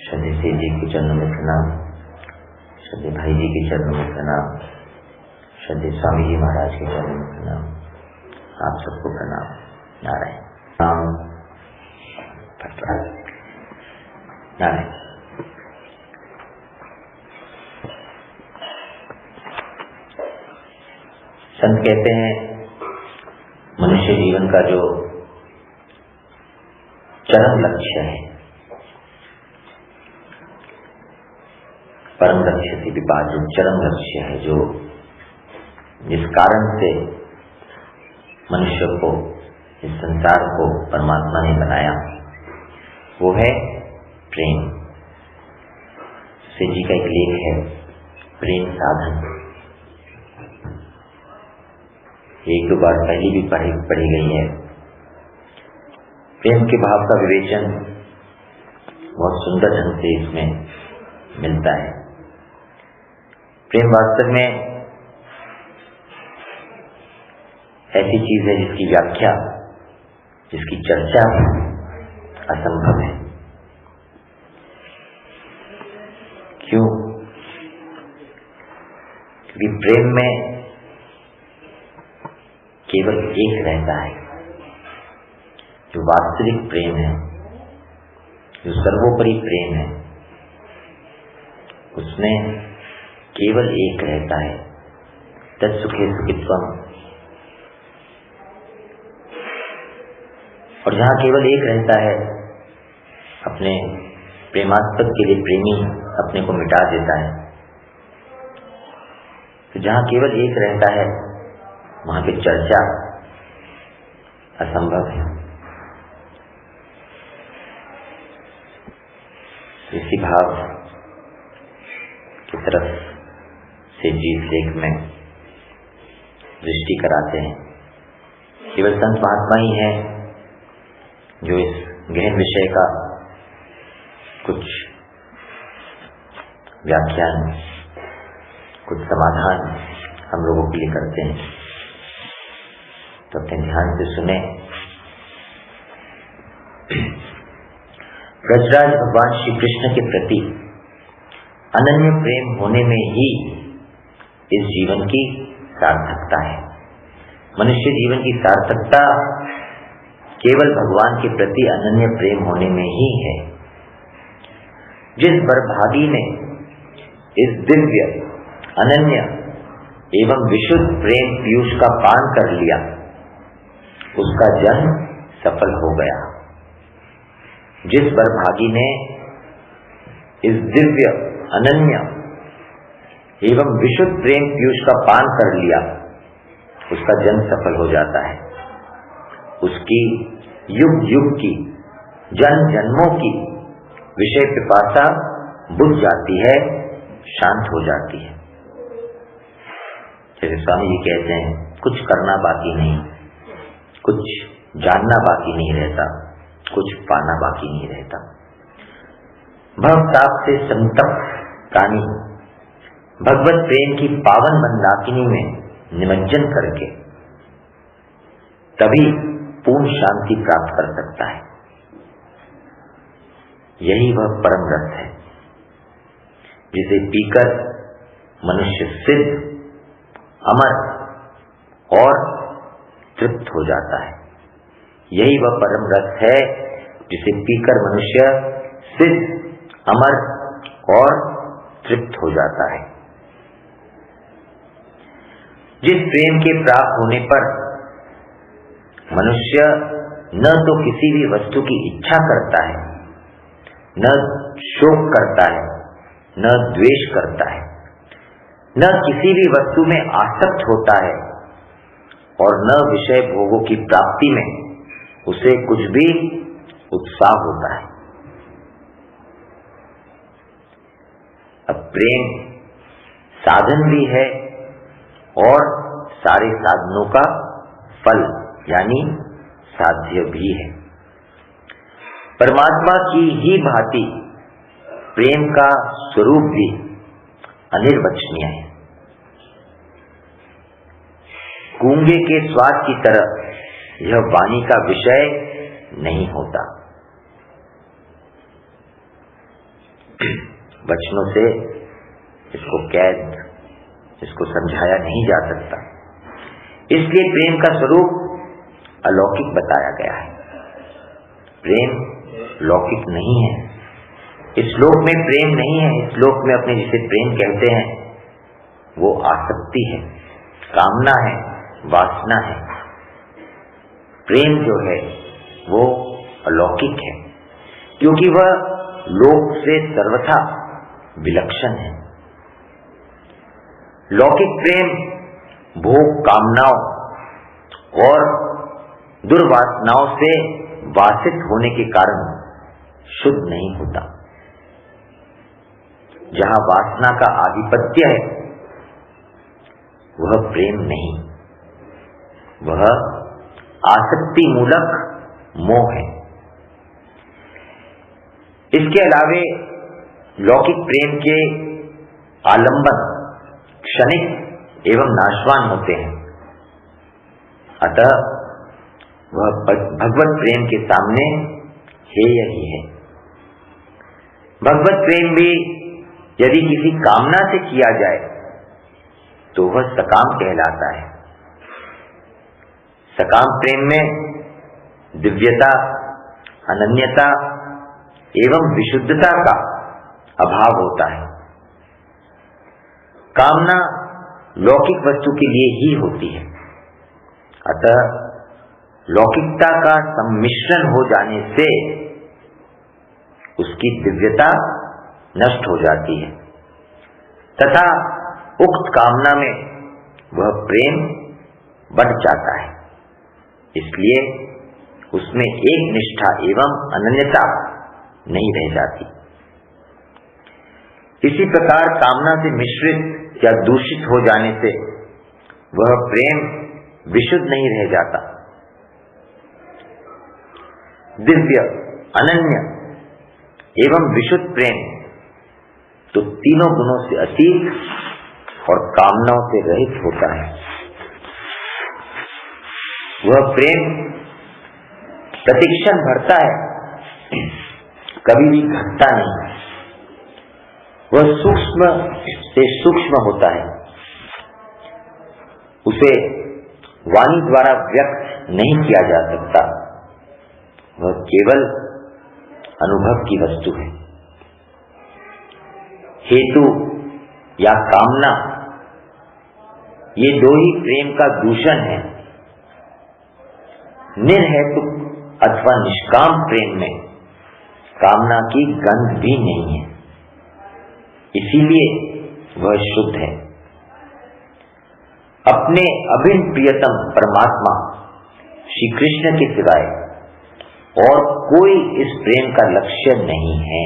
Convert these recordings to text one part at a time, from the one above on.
श्रद्धे से जी के चरणों में प्रणाम, श्रद्धे भाई जी के चरणों में प्रणाम, श्रद्धे स्वामी जी महाराज के चरणों में प्रणाम। आप सबको प्रणाम। नारायण नारायण। संत कहते हैं मनुष्य जीवन का जो चरम लक्ष्य है, परम लक्ष्य से विभाजित चरम लक्ष्य है, जो जिस कारण से मनुष्य को, इस संसार को परमात्मा ने बनाया, वो है प्रेम। सेठ जी का एक लेख है, प्रेम साधन। एक दो बार पहले भी पढ़ी गई है। प्रेम के भाव का विवेचन बहुत सुंदर ढंग से इसमें मिलता है। प्रेम वास्तव में ऐसी चीज है जिसकी व्याख्या, जिसकी चर्चा असंभव है। क्यों? क्योंकि प्रेम में केवल एक रहता है, जो वास्तविक प्रेम है, जो सर्वोपरि प्रेम है, उसमें केवल एक रहता है, तत्सुखे सुखित्वम। और जहां केवल एक रहता है, अपने प्रेमास्पद के लिए प्रेमी अपने को मिटा देता है। तो जहां केवल एक रहता है, वहां की चर्चा असंभव है। इसी भाव की तरफ से जी इस लेख में दृष्टि कराते हैं। केवल संत महात्मा ही हैं जो इस गहन विषय का कुछ व्याख्यान, कुछ समाधान हम लोगों के लिए करते हैं। तो अपने ध्यान से सुने। ब्रजराज भगवान श्री कृष्ण के प्रति अनन्य प्रेम होने में ही इस जीवन की सार्थकता है। मनुष्य जीवन की सार्थकता केवल भगवान के प्रति अनन्य प्रेम होने में ही है। जिस बरभागी ने इस दिव्य, अनन्य एवं विशुद्ध प्रेम पीयूष का पान कर लिया, उसका जन्म सफल हो गया। जिस बरभागी ने इस दिव्य, अनन्य एवं विशुद्ध प्रेम पीयूष का पान कर लिया, उसका जन्म सफल हो जाता है। उसकी युग युग की, जन्म जन्मों की विषय पिपासा बुझ जाती है, शांत हो जाती है। जैसे स्वामी जी कहते हैं, कुछ करना बाकी नहीं, कुछ जानना बाकी नहीं रहता, कुछ पाना बाकी नहीं रहता। भवताप से संतप्त प्राणी भगवत प्रेम की पावन मंदाकिनी में निमज्जन करके तभी पूर्ण शांति प्राप्त कर सकता है। यही वह परम रस है जिसे पीकर मनुष्य सिद्ध, अमर और तृप्त हो जाता है। यही वह परम रस है जिसे पीकर मनुष्य सिद्ध, अमर और तृप्त हो जाता है। जिस प्रेम के प्राप्त होने पर मनुष्य न तो किसी भी वस्तु की इच्छा करता है, न शोक करता है, न द्वेष करता है, न किसी भी वस्तु में आसक्त होता है, और न विषय भोगों की प्राप्ति में उसे कुछ भी उत्साह होता है। अब प्रेम साधन भी है और सारे साधनों का फल यानी साध्य भी है। परमात्मा की ही भांति प्रेम का स्वरूप भी अनिर्वचनीय है। गूंगे के स्वाद की तरह यह वाणी का विषय नहीं होता। वचनों से इसको कैद, इसको समझाया नहीं जा सकता। इसलिए प्रेम का स्वरूप अलौकिक बताया गया है। प्रेम लौकिक नहीं है। इस लोक में प्रेम नहीं है। इस लोक में अपने जिसे प्रेम कहते हैं वो आसक्ति है, कामना है, वासना है। प्रेम जो है वो अलौकिक है, क्योंकि वह लोक से सर्वथा विलक्षण है। लौकिक प्रेम भोग कामनाओं और दुर्वासनाओं से वासित होने के कारण शुद्ध नहीं होता। जहां वासना का आधिपत्य है वह प्रेम नहीं, वह आसक्ति मूलक मोह है। इसके अलावे लौकिक प्रेम के आलंबन क्षणिक एवं नाशवान होते हैं। अतः वह भगवत प्रेम के सामने हेय ही है। भगवत प्रेम भी यदि किसी कामना से किया जाए तो वह सकाम कहलाता है। सकाम प्रेम में दिव्यता, अनन्यता एवं विशुद्धता का अभाव होता है। कामना लौकिक वस्तु के लिए ही होती है। अतः लौकिकता का सम्मिश्रण हो जाने से उसकी दिव्यता नष्ट हो जाती है तथा उक्त कामना में वह प्रेम बढ़ जाता है। इसलिए उसमें एक निष्ठा एवं अनन्यता नहीं रह जाती। इसी प्रकार कामना से मिश्रित या दूषित हो जाने से वह प्रेम विशुद्ध नहीं रह जाता। दिव्य, अनन्य एवं विशुद्ध प्रेम तो तीनों गुणों से अतीत और कामनाओं से रहित होता है। वह प्रेम प्रतिक्षण भरता है, कभी भी घटता नहीं। वह सूक्ष्म से सूक्ष्म होता है। उसे वाणी द्वारा व्यक्त नहीं किया जा सकता। वह केवल अनुभव की वस्तु है। हेतु या कामना ये दो ही प्रेम का दूषण है। निर्हेतुक अथवा निष्काम प्रेम में कामना की गंध भी नहीं है, इसीलिए वह शुद्ध है। अपने अभिन्न प्रियतम परमात्मा श्री कृष्ण के सिवाय और कोई इस प्रेम का लक्ष्य नहीं है।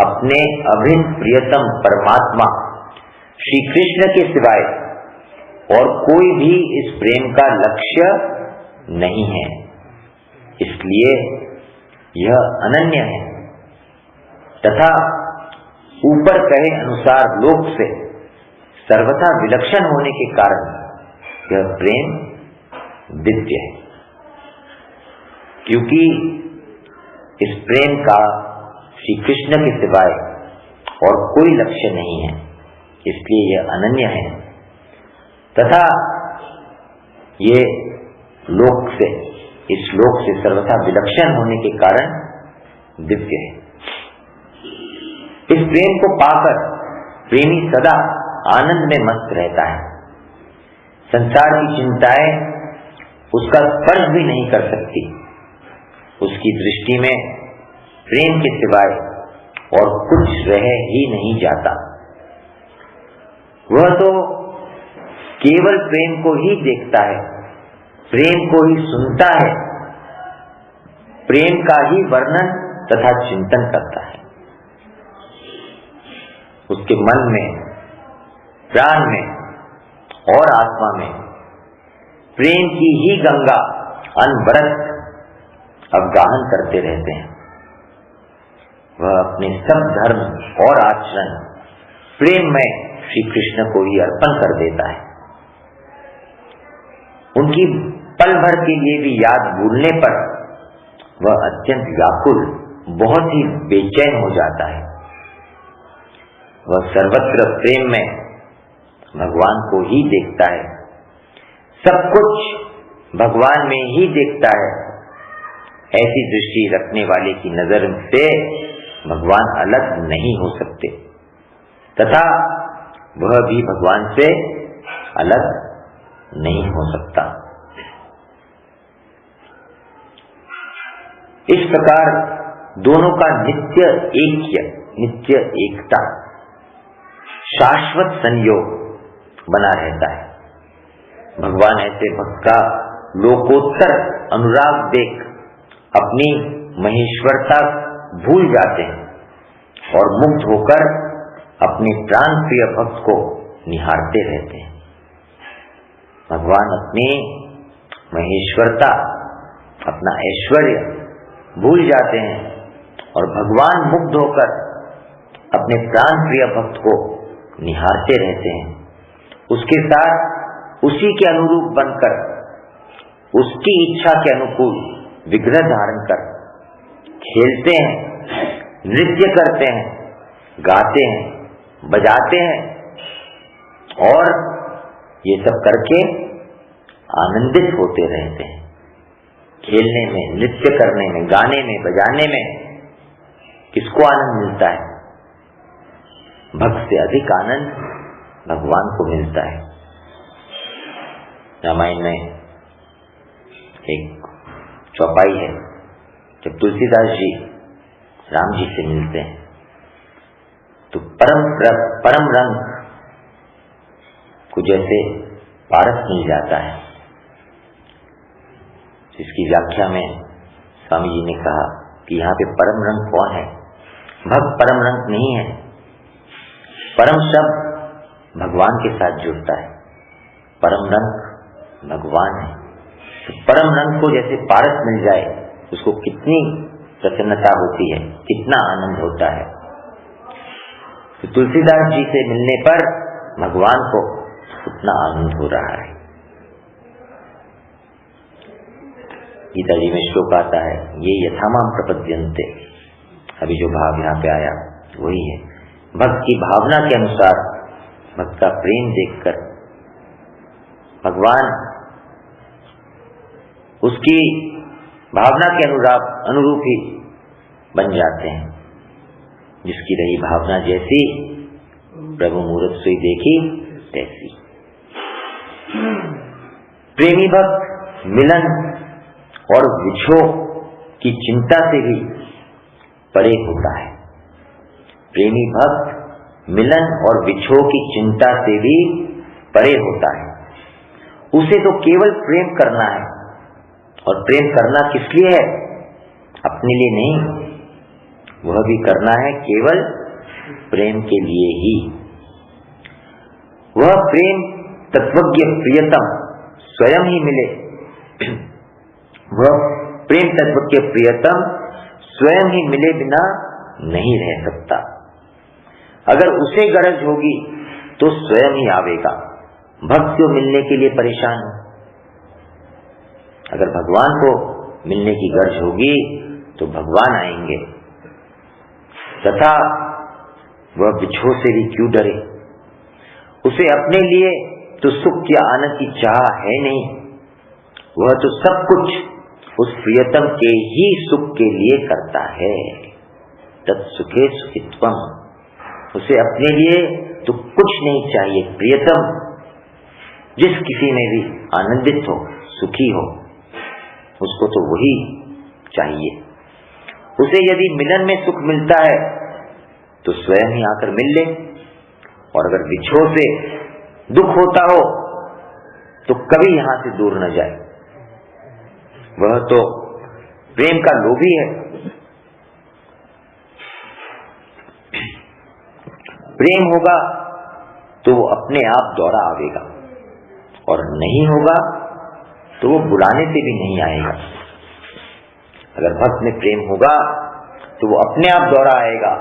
अपने अभिन्न प्रियतम परमात्मा श्री कृष्ण के सिवाय और कोई भी इस प्रेम का लक्ष्य नहीं है। इसलिए यह अनन्य है तथा ऊपर कहे अनुसार लोक से सर्वथा विलक्षण होने के कारण यह प्रेम दिव्य है। क्योंकि इस प्रेम का श्री कृष्ण के सिवाय और कोई लक्ष्य नहीं है, इसलिए यह अनन्य है तथा ये लोक से, इस लोक से सर्वथा विलक्षण होने के कारण दिव्य है। इस प्रेम को पाकर प्रेमी सदा आनंद में मस्त रहता है। संसार की चिंताएं उसका स्पर्श भी नहीं कर सकती। उसकी दृष्टि में प्रेम के सिवाय और कुछ रह ही नहीं जाता। वह तो केवल प्रेम को ही देखता है, प्रेम को ही सुनता है, प्रेम का ही वर्णन तथा चिंतन करता है। उसके मन में, प्राण में और आत्मा में प्रेम की ही गंगा अनवरत अवगाहन करते रहते हैं। वह अपने सब धर्म और आचरण प्रेम में श्री कृष्ण को ही अर्पण कर देता है। उनकी पल भर के लिए भी याद भूलने पर वह अत्यंत व्याकुल, बहुत ही बेचैन हो जाता है। वह सर्वत्र प्रेम में भगवान को ही देखता है, सब कुछ भगवान में ही देखता है। ऐसी दृष्टि रखने वाले की नजर से भगवान अलग नहीं हो सकते तथा वह भी भगवान से अलग नहीं हो सकता। इस प्रकार दोनों का नित्य ऐक्य, नित्य एकता, शाश्वत संयोग बना रहता है। भगवान ऐसे भक्त का लोकोत्तर अनुराग देख अपनी महेश्वरता भूल जाते हैं और मुक्त होकर अपने प्राण प्रिय भक्त को निहारते रहते हैं। भगवान अपनी महेश्वरता, अपना ऐश्वर्य भूल जाते हैं और भगवान मुग्ध होकर अपने प्राण प्रिय भक्त को निहारते रहते हैं। उसके साथ उसी के अनुरूप बनकर, उसकी इच्छा के अनुकूल विग्रह धारण कर खेलते हैं, नृत्य करते हैं, गाते हैं, बजाते हैं और ये सब करके आनंदित होते रहते हैं। खेलने में, नृत्य करने में, गाने में, बजाने में किसको आनंद मिलता है? भक्त से अधिक आनंद भगवान को मिलता है। रामायण में एक चौपाई है, जब तुलसीदास जी राम जी से मिलते हैं तो परम रंग को जैसे पारस मिल जाता है। इसकी व्याख्या में स्वामी जी ने कहा कि यहाँ पे परम रंग कौन है? भक्त परम रंग नहीं है। परम शब्द भगवान के साथ जुड़ता है, परम रंग भगवान है। तो परम रंग को जैसे पारस मिल जाए, उसको कितनी प्रसन्नता होती है, कितना आनंद होता है। तो तुलसीदास जी से मिलने पर भगवान को उतना आनंद हो रहा है। गीता जी में श्लोक आता है, ये यथामाम प्रपद्यन्ते। अभी जो भाव यहाँ पे आया वही है। भक्त की भावना के अनुसार, भक्त का प्रेम देखकर भगवान उसकी भावना के अनुरूप ही बन जाते हैं। जिसकी रही भावना जैसी, प्रभु मूरत सोई देखी तैसी। प्रेमी भक्त मिलन और विछोह की चिंता से भी परे होता है। प्रेमी भक्त मिलन और विछोह की चिंता से भी परे होता है। उसे तो केवल प्रेम करना है, और प्रेम करना किस लिए है? अपने लिए नहीं, वह भी करना है केवल प्रेम के लिए ही। वह प्रेम तत्वज्ञ प्रियतम स्वयं ही मिले, वह प्रेम तत्वज्ञ प्रियतम स्वयं ही मिले बिना नहीं रह सकता। अगर उसे गरज होगी तो स्वयं ही आवेगा। भक्त को मिलने के लिए परेशान हो, अगर भगवान को मिलने की गर्ज होगी तो भगवान आएंगे। तथा वह विछोह से भी क्यों डरे? उसे अपने लिए तो सुख या आनंद की चाह है नहीं, वह तो सब कुछ उस प्रियतम के ही सुख के लिए करता है। तत्सुखे सुखित्वम। उसे अपने लिए तो कुछ नहीं चाहिए। प्रियतम जिस किसी में भी आनंदित हो, सुखी हो, उसको तो वही चाहिए। उसे यदि मिलन में सुख मिलता है तो स्वयं ही आकर मिल ले, और अगर विछोह से दुख होता हो तो कभी यहां से दूर न जाए। वह तो प्रेम का लोभी है। प्रेम होगा तो वो अपने आप दौड़ा आवेगा, और नहीं होगा तो वो बुलाने से भी नहीं आएगा। अगर भक्त में प्रेम होगा तो वो अपने आप दौड़ा आएगा,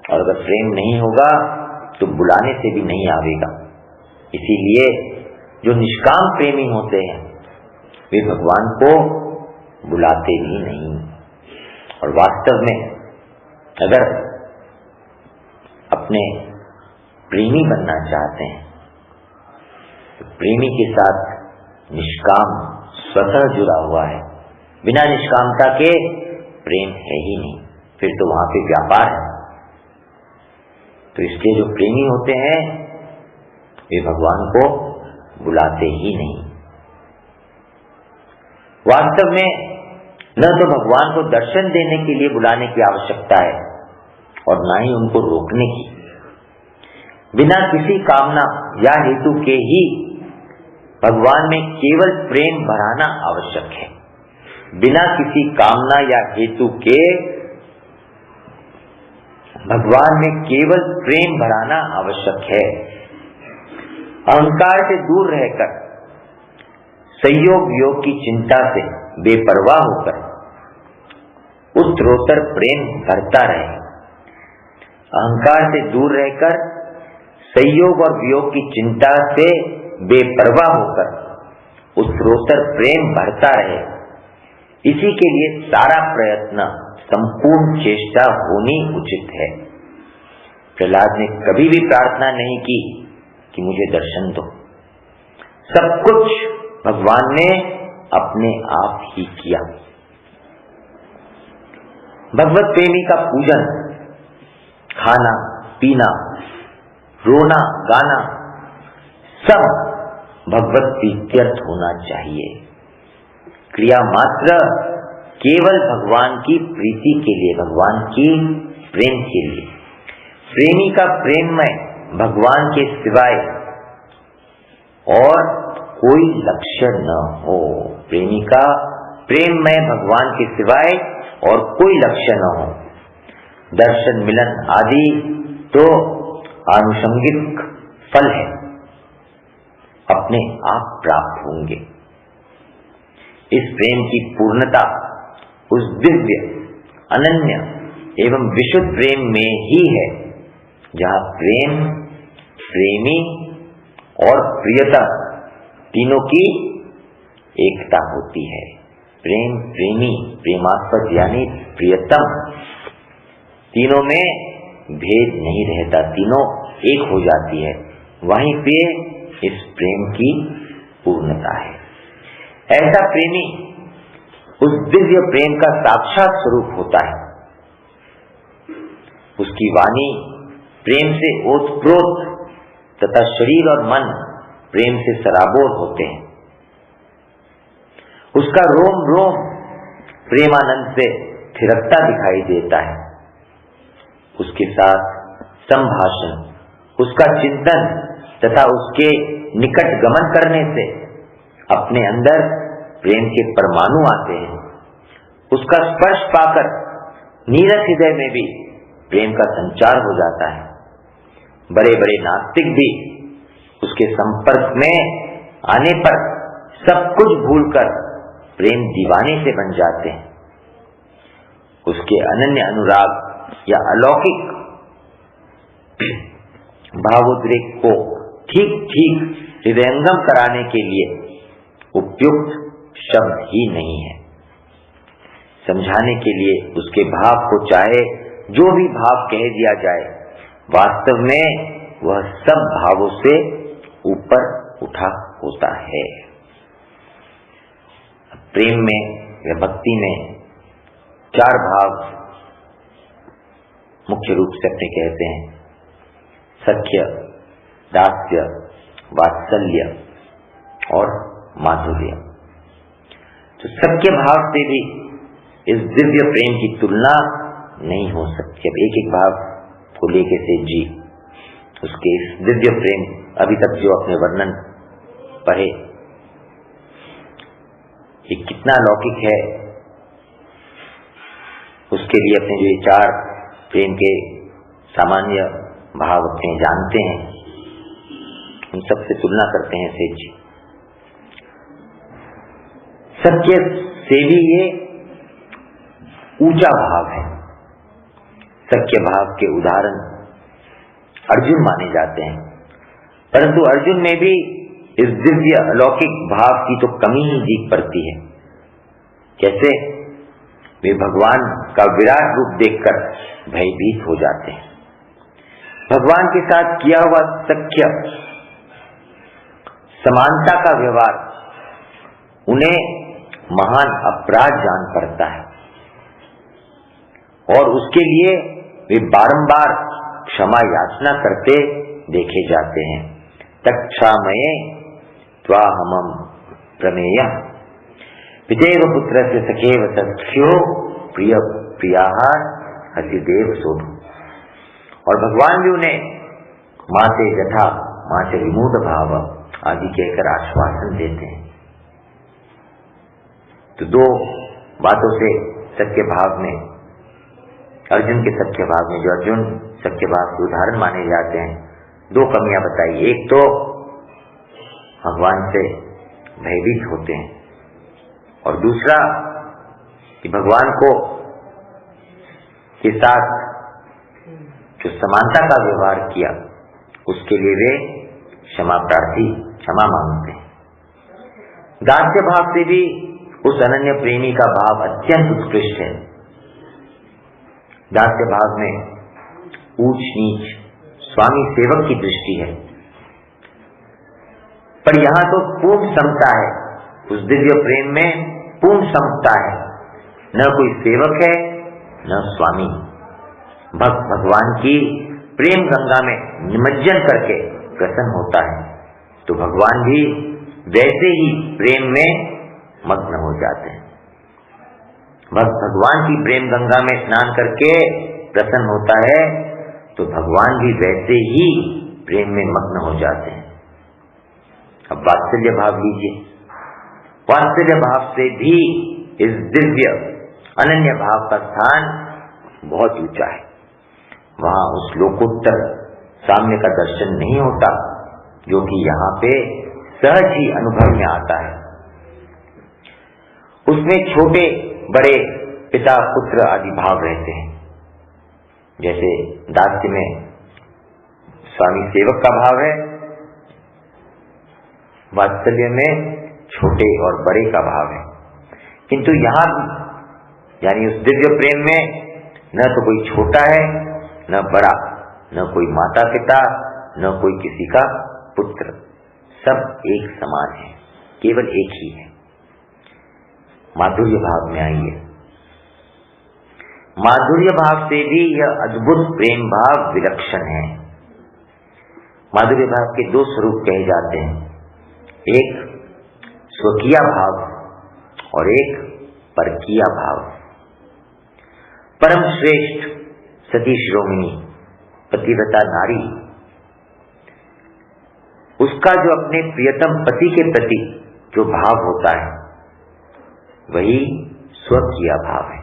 और अगर प्रेम नहीं होगा तो बुलाने से भी नहीं आवेगा। इसीलिए जो निष्काम प्रेमी होते हैं वे भगवान को बुलाते भी नहीं। और वास्तव में अगर अपने प्रेमी बनना चाहते हैं, तो प्रेमी के साथ निष्काम स्वतः जुड़ा हुआ है। बिना निष्कामता के प्रेम है ही नहीं, फिर तो वहां पे व्यापार है। तो इसलिए जो प्रेमी होते हैं वे भगवान को बुलाते ही नहीं। वास्तव में न तो भगवान को दर्शन देने के लिए बुलाने की आवश्यकता है और न ही उनको रोकने की। बिना किसी कामना या हेतु के ही भगवान में केवल प्रेम भराना आवश्यक है। बिना किसी कामना या हेतु के भगवान में केवल प्रेम भराना आवश्यक है। अहंकार से दूर रहकर संयोग वियोग की चिंता से बेपरवाह होकर उत्तरोत्तर प्रेम भरता रहे। अहंकार से दूर रहकर संयोग और वियोग की चिंता से बेपरवाह होकर उत्तरोत्तर प्रेम भरता रहे। इसी के लिए सारा प्रयत्न, संपूर्ण चेष्टा होनी उचित है। प्रहलाद ने कभी भी प्रार्थना नहीं की कि मुझे दर्शन दो। सब कुछ भगवान ने अपने आप ही किया। भगवत प्रेमी का पूजन, खाना पीना, रोना गाना सब भगवत प्रीत्यर्थ होना चाहिए। क्रिया मात्र केवल भगवान की प्रीति के लिए, भगवान की प्रेम के लिए। प्रेमी का प्रेममय भगवान के सिवाय और कोई लक्ष्य न हो। प्रेमी का प्रेममय भगवान के सिवाय और कोई लक्ष्य न हो। दर्शन मिलन आदि तो आनुषंगिक फल है, अपने आप प्राप्त होंगे। इस प्रेम की पूर्णता उस दिव्य, अनन्य एवं विशुद्ध प्रेम में ही है जहाँ प्रेम, प्रेमी और प्रियतम तीनों की एकता होती है। प्रेम, प्रेमी, प्रेमास्पद यानी प्रियतम, तीनों में भेद नहीं रहता, तीनों एक हो जाती है। वहीं पे इस प्रेम की पूर्णता है। ऐसा प्रेमी उस दिव्य प्रेम का साक्षात स्वरूप होता है। उसकी वाणी प्रेम से ओतप्रोत तथा शरीर और मन प्रेम से सराबोर होते हैं। उसका रोम रोम प्रेमानंद से थिरकता दिखाई देता है। उसके साथ संभाषण, उसका चिंतन तथा उसके निकट गमन करने से अपने अंदर प्रेम के परमाणु आते हैं। उसका स्पर्श पाकर नीरस हृदय में भी प्रेम का संचार हो जाता है। बड़े बड़े नास्तिक भी उसके संपर्क में आने पर सब कुछ भूलकर प्रेम दीवाने से बन जाते हैं। उसके अनन्य अनुराग या अलौकिक भावोद्रेक को ठीक ठीक हृदयंगम कराने के लिए उपयुक्त शब्द ही नहीं है। समझाने के लिए उसके भाव को चाहे जो भी भाव कह दिया जाए, वास्तव में वह सब भावों से ऊपर उठा होता है। प्रेम में या भक्ति में चार भाव मुख्य रूप से अपने कहते हैं: सख्य, दास्य, वात्सल्य और माधुर्य। तो सख्य भाव से भी इस दिव्य प्रेम की तुलना नहीं हो सकती। अब एक एक भाव को लेके से जी उसके इस दिव्य प्रेम अभी तक जो अपने वर्णन पढ़े, ये कितना लौकिक है, उसके लिए अपने जो चार प्रेम के सामान्य भाव अपने जानते हैं, उन सबसे तुलना करते हैं सेठ जी। सत्य से भी ये ऊंचा भाव है। सत्य भाव के उदाहरण अर्जुन माने जाते हैं, परंतु अर्जुन में भी इस दिव्य अलौकिक भाव की तो कमी ही दिख पड़ती है। कैसे? वे भगवान का विराट रूप देखकर भयभीत हो जाते हैं। भगवान के साथ किया हुआ सख्य समानता का व्यवहार उन्हें महान अपराध जान पड़ता है और उसके लिए वे बारंबार क्षमा याचना करते देखे जाते हैं। तक्षामये त्वाहमं प्रमेय पितेव पुत्रस्य सखेव सख्यो प्रिय प्रियाः हसिदेव सोढुम्। और भगवान भी उन्हें माँ से जथा माँ से विमूढ़ भाव आदि कहकर आश्वासन देते हैं। तो दो बातों से सत्य भाव में, अर्जुन के सत्य भाव में, जो अर्जुन सत्य भाव के उदाहरण माने जाते हैं, दो कमियां बताई। एक तो भगवान से भयभीत होते हैं और दूसरा कि भगवान को के साथ जो समानता का व्यवहार किया उसके लिए वे क्षमा प्रार्थी, क्षमा मांगते हैं। दास्य भाव से भी उस अनन्य प्रेमी का भाव अत्यंत उत्कृष्ट है। दास्य भाव में ऊंच नीच स्वामी सेवक की दृष्टि है, पर यहाँ तो पूर्ण समता है। उस दिव्य प्रेम में पूर्ण समता है, न कोई सेवक है न स्वामी। भक्त भगवान की प्रेम गंगा में निमज्जन करके प्रसन्न होता है तो भगवान भी वैसे ही प्रेम में मग्न हो जाते हैं। भक्त भगवान की प्रेम गंगा में स्नान करके प्रसन्न होता है तो भगवान भी वैसे ही प्रेम में मग्न हो जाते हैं। अब वात्सल्य भाव लीजिए। वात्सल्य भाव से भी इस दिव्य अनन्य भाव का स्थान बहुत ऊंचा है। वहां उस लोकोत्तर साम्य का दर्शन नहीं होता जो कि यहाँ पे सहज ही अनुभव में आता है। उसमें छोटे बड़े पिता पुत्र आदि भाव रहते हैं। जैसे दास्य में स्वामी सेवक का भाव है, वात्सल्य में छोटे और बड़े का भाव है। किंतु यहाँ यानी उस दिव्य प्रेम में न तो कोई छोटा है न बड़ा, न कोई माता पिता न कोई किसी का पुत्र, सब एक समान है, केवल एक ही है। माधुर्य भाव में आइए। माधुर्य भाव से भी यह अद्भुत प्रेम भाव विलक्षण है। माधुर्य भाव के दो स्वरूप कहे जाते हैं, एक स्वकीय भाव और एक परकीय भाव। परम श्रेष्ठ सती शिरोमणि पतिव्रता नारी, उसका जो अपने प्रियतम पति के प्रति जो भाव होता है वही स्वकीय भाव है।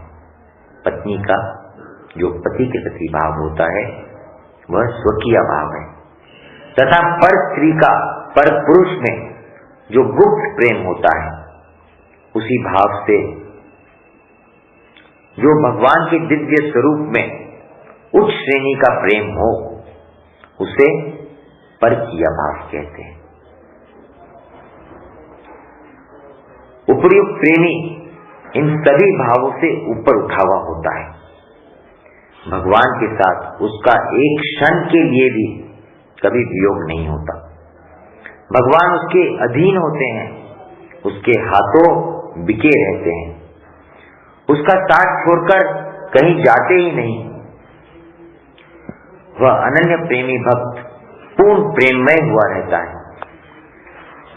पत्नी का जो पति के प्रति भाव होता है वह स्वकीय भाव है। तथा पर स्त्री का पर पुरुष में जो गुप्त प्रेम होता है उसी भाव से जो भगवान के दिव्य स्वरूप में उच्च श्रेणी का प्रेम हो उसे परकीय भाव कहते हैं। उपर्युक्त प्रेमी इन सभी भावों से ऊपर उठा हुआ होता है। भगवान के साथ उसका एक क्षण के लिए भी कभी वियोग नहीं होता। भगवान उसके अधीन होते हैं, उसके हाथों बिके रहते हैं, उसका साथ छोड़कर कहीं जाते ही नहीं। वह अनन्य प्रेमी भक्त पूर्ण प्रेममय हुआ रहता है।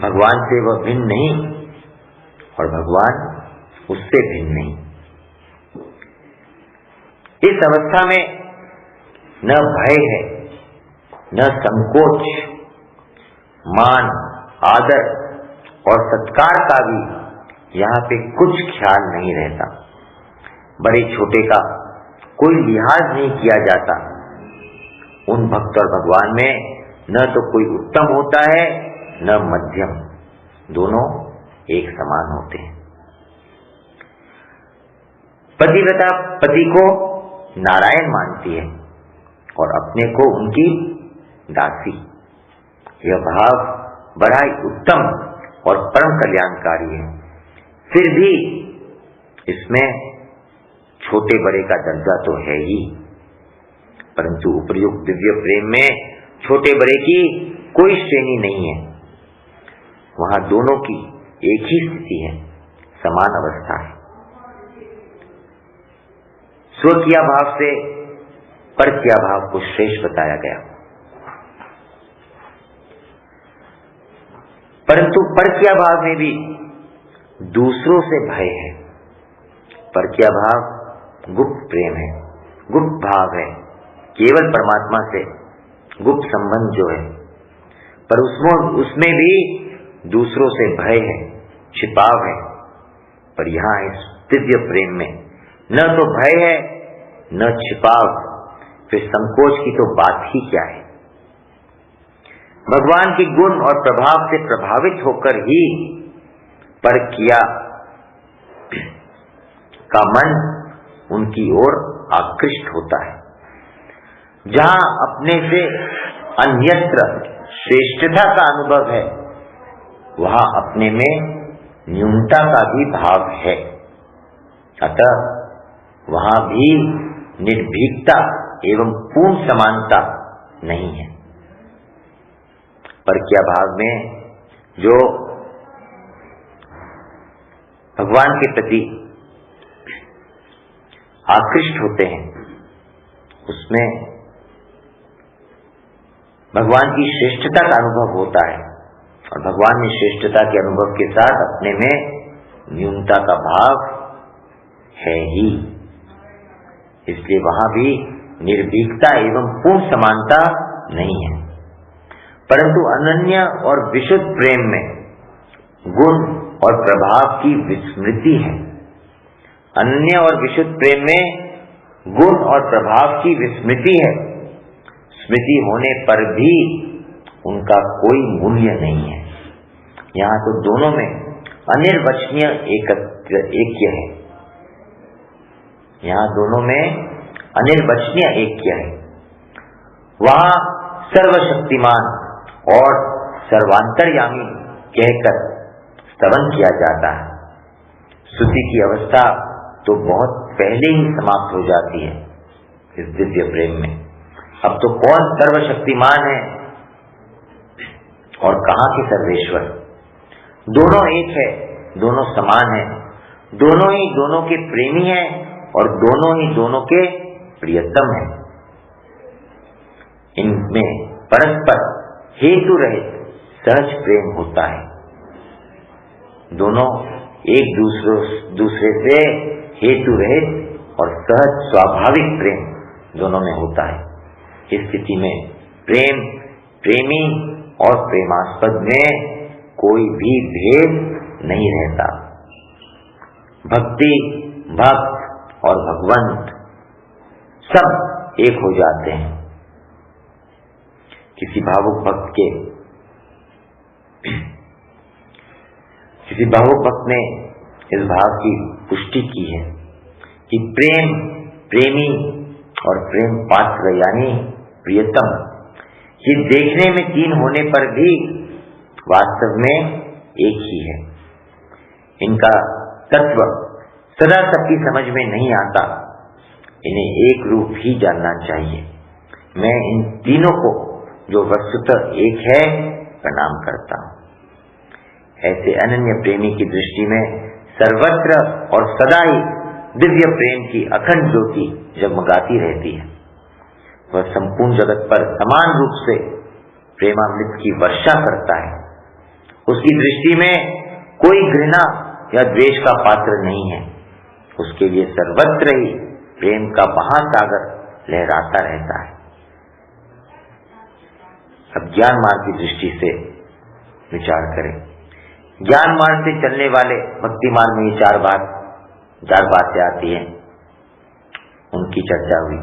भगवान से वह भिन्न नहीं और भगवान उससे भिन्न नहीं। इस अवस्था में न भय है, न संकोच, मान, आदर और सत्कार का भी यहाँ पे कुछ ख्याल नहीं रहता। बड़े छोटे का कोई लिहाज नहीं किया जाता। उन भक्त और भगवान में न तो कोई उत्तम होता है न मध्यम, दोनों एक समान होते हैं। पतिव्रता पति को नारायण मानती है और अपने को उनकी दासी। यह भाव बड़ा ही उत्तम और परम कल्याणकारी है। फिर भी इसमें छोटे बड़े का दर्जा तो है ही, परंतु उपर्युक्त दिव्य प्रेम में छोटे बड़े की कोई श्रेणी नहीं है। वहां दोनों की एक ही स्थिति है, समान अवस्था है। स्व किया भाव से पर किया भाव को श्रेष्ठ बताया गया, परंतु पर किया भाव में भी दूसरों से भय है। पर किया भाव गुप्त प्रेम है, गुप्त भाव है, केवल परमात्मा से गुप्त संबंध जो है, पर उसमें भी दूसरों से भय है, छिपाव है। पर यहाँ इस दिव्य प्रेम में न तो भय है न छिपाव, फिर संकोच की तो बात ही क्या है। भगवान के गुण और प्रभाव से प्रभावित होकर ही पर किया का मन उनकी ओर आकृष्ट होता है। जहां अपने से अन्यत्र श्रेष्ठता का अनुभव है, वहां अपने में न्यूनता का भी भाव है। अतः वहां भी निर्भीकता एवं पूर्ण समानता नहीं है। पर क्या भाव में जो भगवान के प्रति आकृष्ट होते हैं, उसमें भगवान की श्रेष्ठता का अनुभव होता है, और भगवान में श्रेष्ठता के अनुभव के साथ अपने में न्यूनता का भाव है ही। इसलिए वहां भी निर्भीकता एवं पूर्ण समानता नहीं है। परंतु अनन्य और विशुद्ध प्रेम में गुण और प्रभाव की विस्मृति है। अनन्य और विशुद्ध प्रेम में गुण और प्रभाव की विस्मृति है। स्मृति होने पर भी उनका कोई मूल्य नहीं है। यहाँ तो दोनों में अनिर्वचनीय ऐक्य है। यहाँ दोनों में अनिर्वचनीय ऐक्य है। वहां सर्वशक्तिमान और सर्वांतर्यामी कहकर स्तवन किया जाता है। स्तुति की अवस्था तो बहुत पहले ही समाप्त हो जाती है इस दिव्य प्रेम में। अब तो कौन सर्वशक्तिमान है और कहाँ के सर्वेश्वर। दोनों एक है, दोनों समान है, दोनों ही दोनों के प्रेमी हैं और दोनों ही दोनों के प्रियतम हैं। इनमें परस्पर हेतु रहित सहज प्रेम होता है। दोनों एक दूसरे से हेतु रहित और सहज स्वाभाविक प्रेम दोनों में होता है। इस स्थिति में प्रेम, प्रेमी और प्रेमास्पद में कोई भी भेद नहीं रहता। भक्ति, भक्त और भगवंत सब एक हो जाते हैं। किसी भावुक भक्त ने इस भाव की पुष्टि की है कि प्रेम, प्रेमी और प्रेम पात्र यानी प्रियतम, ये देखने में तीन होने पर भी वास्तव में एक ही है। इनका तत्व सदा सबकी समझ में नहीं आता। इन्हें एक रूप ही जानना चाहिए। मैं इन तीनों को जो वस्तुतः एक है प्रणाम करता हूँ। ऐसे अनन्य प्रेमी की दृष्टि में सर्वत्र और सदा ही दिव्य प्रेम की अखंड ज्योति जगमगाती रहती है। वह संपूर्ण जगत पर समान रूप से प्रेमामृत की वर्षा करता है। उसकी दृष्टि में कोई घृणा या द्वेष का पात्र नहीं है। उसके लिए सर्वत्र ही प्रेम का महासागर लहराता रहता है। अब ज्ञान मार्ग की दृष्टि से विचार करें। ज्ञान मार्ग से चलने वाले भक्ति मार्ग में ये चार बातें आती हैं, उनकी चर्चा हुई।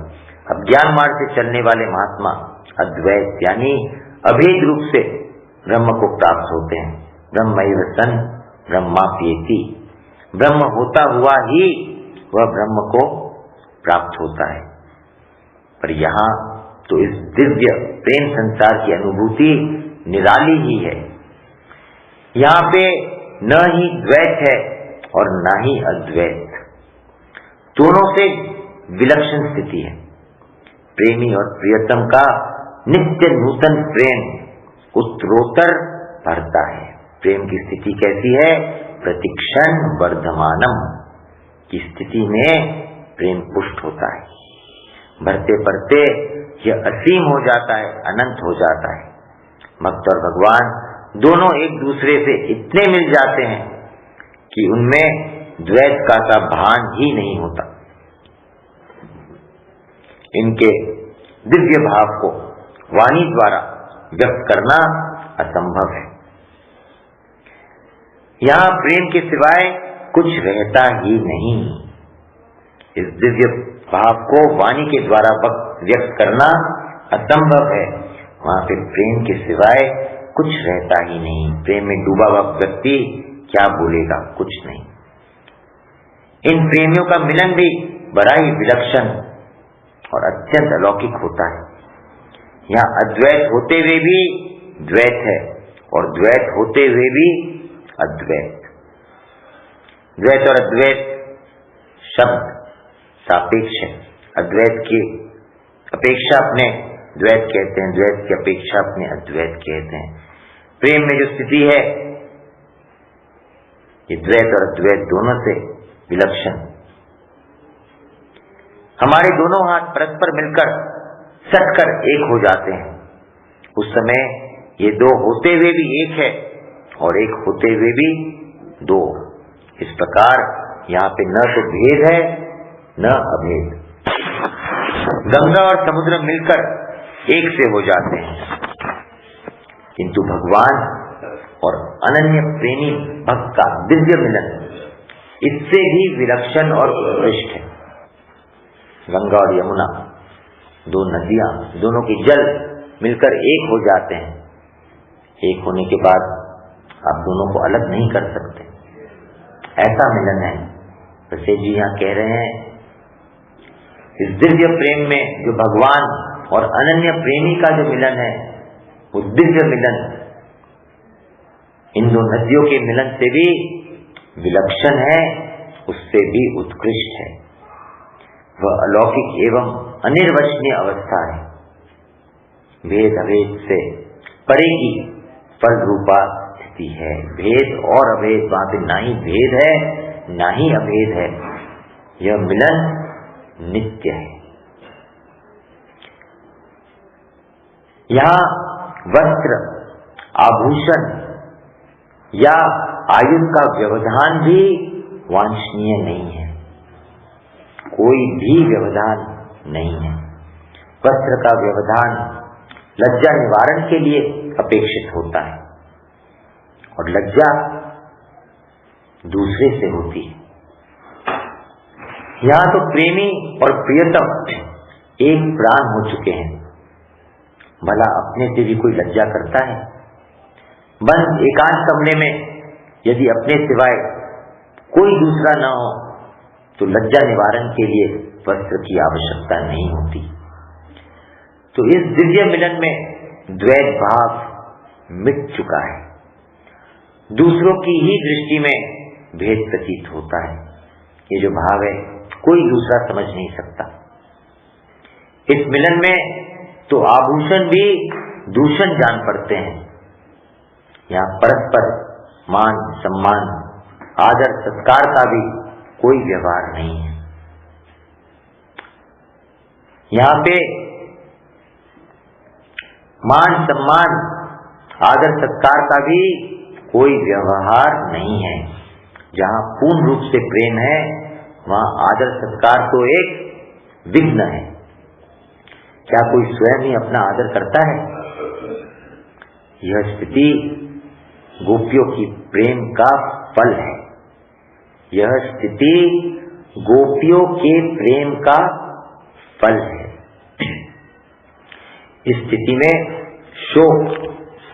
अब ज्ञान मार्ग से चलने वाले महात्मा अद्वैत यानी अभेद रूप से ब्रह्म को प्राप्त होते हैं। ब्रह्मैव सन् ब्रह्माप्येति, ब्रह्म होता हुआ ही वह ब्रह्म को प्राप्त होता है। पर यहाँ तो इस दिव्य प्रेम संसार की अनुभूति निराली ही है। यहाँ पे न ही द्वैत है और न ही अद्वैत, दोनों से विलक्षण स्थिति है। प्रेमी और प्रियतम का नित्य नूतन प्रेम उत्तरोत्तर बढ़ता है। प्रेम की स्थिति कैसी है? प्रतिक्षण वर्धमानम की स्थिति में प्रेम पुष्ट होता है, बढ़ते बढ़ते यह असीम हो जाता है, अनंत हो जाता है। भक्त और भगवान दोनों एक दूसरे से इतने मिल जाते हैं कि उनमें द्वैत का सा भान ही नहीं होता। इनके दिव्य भाव को वाणी द्वारा व्यक्त करना असंभव है। यहाँ प्रेम के सिवाय कुछ रहता ही नहीं। इस दिव्य भाव को वाणी के द्वारा व्यक्त करना असंभव है। वहां पे प्रेम के सिवाय कुछ रहता ही नहीं। प्रेम में डूबा हुआ व्यक्ति क्या बोलेगा? कुछ नहीं। इन प्रेमियों का मिलन भी बड़ा ही विलक्षण और अत्यंत अलौकिक होता है। यहाँ अद्वैत होते हुए भी द्वैत है और द्वैत होते हुए भी अद्वैत। द्वैत और अद्वैत शब्द सापेक्ष है। अद्वैत की अपेक्षा अपने द्वैत कहते हैं, द्वैत की अपेक्षा अपने अद्वैत कहते हैं। प्रेम में जो स्थिति है ये द्वैत और अद्वैत दोनों से विलक्षण। हमारे दोनों हाथ परस्पर मिलकर सटकर एक हो जाते हैं। उस समय ये दो होते हुए भी एक है और एक होते हुए भी दो। इस प्रकार यहाँ पे न तो भेद है न अभेद। गंगा और समुद्र मिलकर एक से हो जाते हैं, किंतु भगवान और अनन्य प्रेमी भक्त का दिव्य मिलन इससे भी विलक्षण और उत्कृष्ट है। गंगा और यमुना दो नदियां, दोनों के जल मिलकर एक हो जाते हैं। एक होने के बाद आप दोनों को अलग नहीं कर सकते, ऐसा मिलन है। वैसे जी यहाँ कह रहे हैं इस दिव्य प्रेम में जो भगवान और अनन्य प्रेमी का जो मिलन है वो दिव्य मिलन इन दो नदियों के मिलन से भी विलक्षण है, उससे भी उत्कृष्ट है। वह अलौकिक एवं अनिर्वचनीय अवस्था है। भेद अभेद से परे की फल रूपा स्थिति है। भेद और अभेद, वहां पे ना ही भेद है ना ही अभेद है। यह मिलन नित्य है। यहाँ वस्त्र, आभूषण या आयु का व्यवधान भी वांछनीय नहीं है। कोई भी व्यवधान नहीं है। वस्त्र का व्यवधान लज्जा निवारण के लिए अपेक्षित होता है और लज्जा दूसरे से होती है। यहाँ तो प्रेमी और प्रियतम एक प्राण हो चुके हैं। भला अपने से भी कोई लज्जा करता है? बंद एकांत कमरे में यदि अपने सिवाय कोई दूसरा न हो तो लज्जा निवारण के लिए वस्त्र की आवश्यकता नहीं होती। तो इस दिव्य मिलन में द्वैत भाव मिट चुका है। दूसरों की ही दृष्टि में भेद प्रतीत होता है। ये जो भाव है कोई दूसरा समझ नहीं सकता। इस मिलन में तो आभूषण भी दूषण जान पड़ते हैं। यहाँ परस्पर मान सम्मान आदर सत्कार का भी कोई व्यवहार नहीं है। यहाँ पे मान सम्मान आदर सत्कार का भी कोई व्यवहार नहीं है। जहाँ पूर्ण रूप से प्रेम है वहाँ आदर सत्कार तो एक विघ्न है। क्या कोई स्वयं ही अपना आदर करता है? यह स्थिति गोपियों की प्रेम का फल है। यह स्थिति गोपियों के प्रेम का फल है। इस स्थिति में शोक,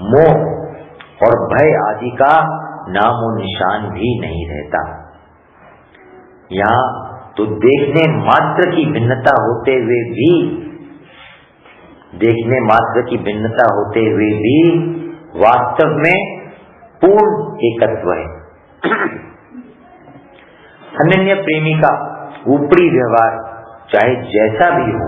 मोह और भय आदि का नामो निशान भी नहीं रहता। यहाँ तो देखने मात्र की भिन्नता होते हुए भी वास्तव में पूर्ण एकत्व है। अनन्य प्रेमी का ऊपरी व्यवहार चाहे जैसा भी हो,